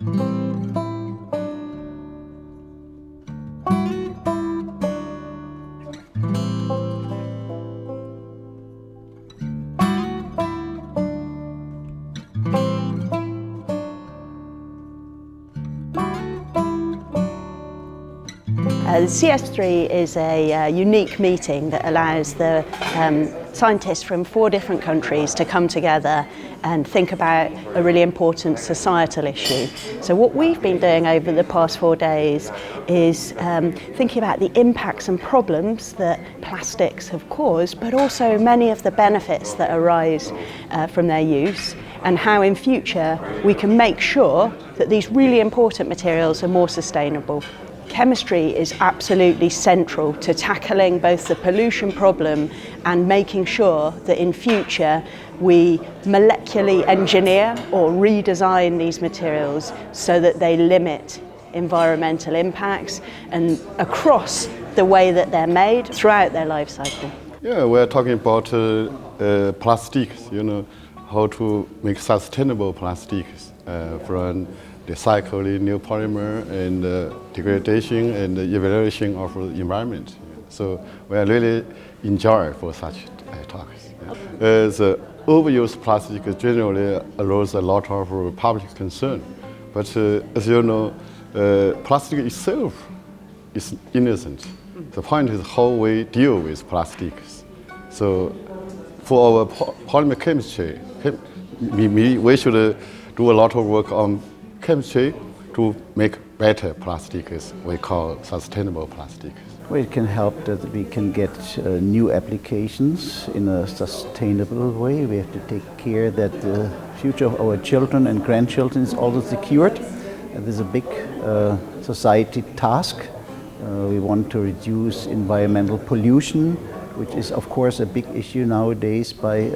The CS3 is a unique meeting that allows the scientists from 4 different countries to come together and think about a really important societal issue. So what we've been doing over the past 4 days is thinking about the impacts and problems that plastics have caused, but also many of the benefits that arise from their use, and how in future we can make sure that these really important materials are more sustainable. Chemistry is absolutely central to tackling both the pollution problem and making sure that in future we molecularly engineer or redesign these materials so that they limit environmental impacts and across the way that they're made throughout their life cycle. Yeah, we're talking about plastics, how to make sustainable plastics from recycling new polymer and degradation and evaluation of the environment. So we are really enjoy for such talks. The overuse plastic generally arose a lot of public concern, but as you know, plastic itself is innocent. The point is how we deal with plastics. So for our polymer chemistry, we should do a lot of work on chemistry to make better plastics we call sustainable plastics. Well, it can help that we can get new applications in a sustainable way. We have to take care that the future of our children and grandchildren is also secured. This is a big society task. We want to reduce environmental pollution, which is of course a big issue nowadays by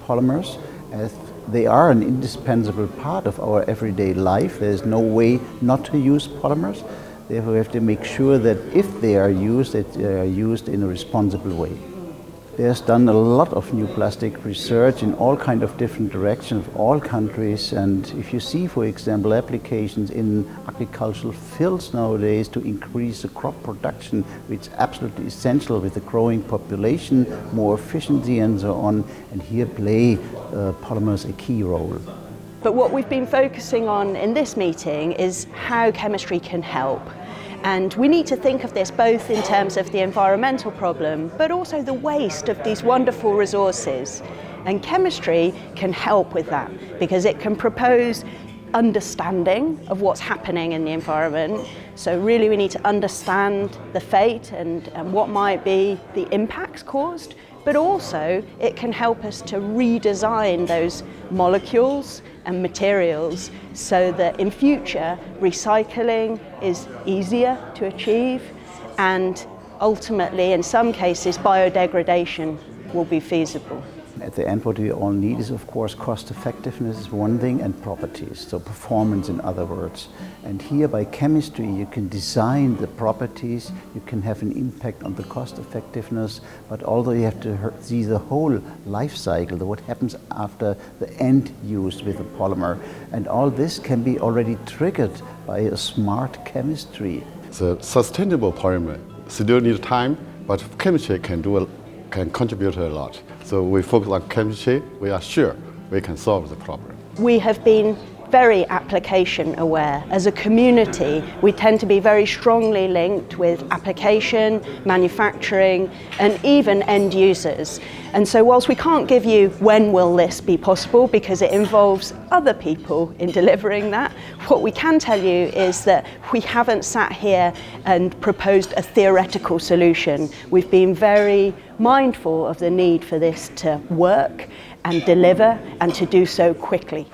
polymers, as they are an indispensable part of our everyday life. There's no way not to use polymers. Therefore, we have to make sure that if they are used, that they are used in a responsible way. There's done a lot of new plastic research in all kinds of different directions of all countries, and if you see, for example, applications in agricultural fields nowadays to increase the crop production, which is absolutely essential with the growing population, more efficiency and so on, and here play polymers a key role. But what we've been focusing on in this meeting is how chemistry can help. And we need to think of this both in terms of the environmental problem, but also the waste of these wonderful resources. And chemistry can help with that because it can propose understanding of what's happening in the environment. So really we need to understand the fate and what might be the impacts caused, but also it can help us to redesign those molecules and materials so that in future recycling is easier to achieve, and ultimately in some cases biodegradation will be feasible. At the end, what we all need is, of course, cost effectiveness is one thing, and properties, so performance in other words. And here by chemistry you can design the properties, you can have an impact on the cost effectiveness, but also you have to see the whole life cycle, what happens after the end use with the polymer. And all this can be already triggered by a smart chemistry. The sustainable polymer still needs time, but chemistry can contribute a lot. So we focus on chemistry, we are sure we can solve the problem. We have been very application aware. As a community, we tend to be very strongly linked with application, manufacturing, and even end users. And so whilst we can't give you when will this be possible because it involves other people in delivering that, what we can tell you is that we haven't sat here and proposed a theoretical solution. We've been very mindful of the need for this to work and deliver and to do so quickly.